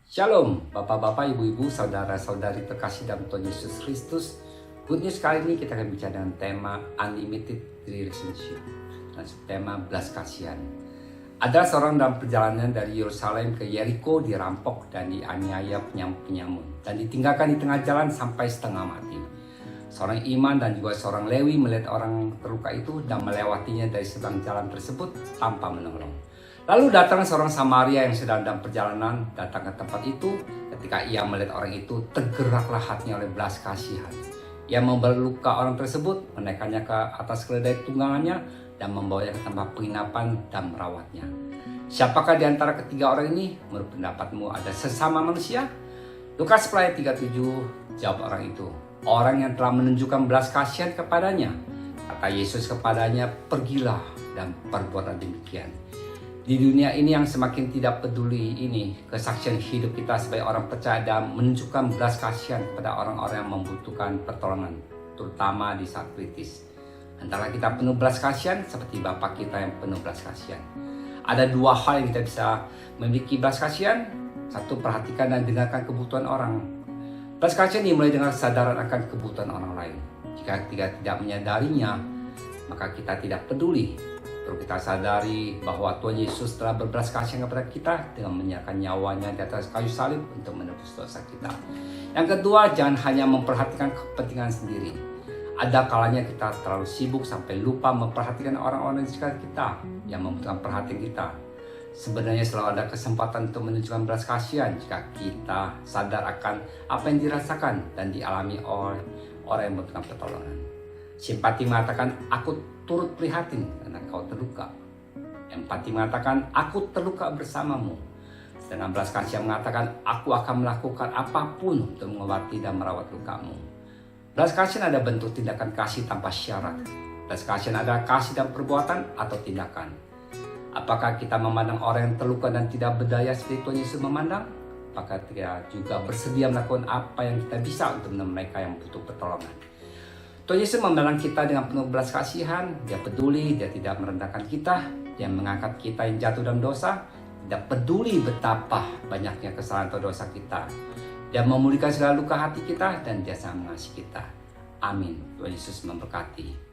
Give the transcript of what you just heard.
Shalom, Bapak-Bapak, Ibu-Ibu, Saudara-saudari terkasih dalam Tuhan Yesus Kristus. Good news kali ini kita akan bicara dengan tema Unlimited Relationship dan tema belas kasihan. Ada seorang dalam perjalanan dari Yerusalem ke Yeriko dirampok dan dianiaya penyamun dan ditinggalkan di tengah jalan sampai setengah mati. Seorang iman dan juga seorang Lewi melihat orang terluka itu dan melewatinya dari seberang jalan tersebut tanpa menolong. Lalu datang seorang Samaria yang sedang dalam perjalanan datang ke tempat itu. Ketika ia melihat orang itu, tergeraklah hatinya oleh belas kasihan. Ia membawa luka orang tersebut, menaikkannya ke atas keledai tunggangannya dan membawanya ke tempat penginapan dan merawatnya. Siapakah di antara ketiga orang ini? Menurut pendapatmu ada sesama manusia? Lukas ayat 37, jawab orang itu, orang yang telah menunjukkan belas kasihan kepadanya. Kata Yesus kepadanya, pergilah dan perbuatlah demikian. Di dunia ini yang semakin tidak peduli ini, kesaksian hidup kita sebagai orang percaya dan menunjukkan belas kasihan kepada orang-orang yang membutuhkan pertolongan, terutama di saat kritis. Antara kita penuh belas kasihan seperti Bapa kita yang penuh belas kasihan. Ada dua hal yang kita bisa memiliki belas kasihan. Satu, perhatikan dan dengarkan kebutuhan orang. Belas kasihan dimulai dengan kesadaran akan kebutuhan orang lain. Jika kita tidak menyadarinya, maka kita tidak peduli. Perlu kita sadari bahwa Tuhan Yesus telah berbelas kasihan kepada kita dengan menyerahkan nyawanya di atas kayu salib untuk menebus dosa kita. Yang kedua, jangan hanya memperhatikan kepentingan sendiri. Ada kalanya kita terlalu sibuk sampai lupa memperhatikan orang-orang di sekitar kita yang membutuhkan perhatian kita. Sebenarnya selalu ada kesempatan untuk menunjukkan belas kasihan jika kita sadar akan apa yang dirasakan dan dialami oleh orang yang membutuhkan pertolongan. Simpati mengatakan, aku turut prihatin karena kau terluka. Empati mengatakan, aku terluka bersamamu. Sedangkan belas kasihan mengatakan, aku akan melakukan apapun untuk mengobati dan merawat lukamu. Belas kasihan ada bentuk tindakan kasih tanpa syarat. Belas kasihan adalah kasih dan perbuatan atau tindakan. Apakah kita memandang orang yang terluka dan tidak berdaya seperti Tuhan Yesus memandang? Apakah kita juga bersedia melakukan apa yang kita bisa untuk menemani mereka yang butuh pertolongan? Tuhan Yesus memandang kita dengan penuh belas kasihan. Dia peduli, dia tidak merendahkan kita. Dia mengangkat kita yang jatuh dalam dosa. Tidak peduli betapa banyaknya kesalahan atau dosa kita. Dia memulihkan segala luka hati kita dan dia sangat mengasihi kita. Amin. Tuhan Yesus memberkati.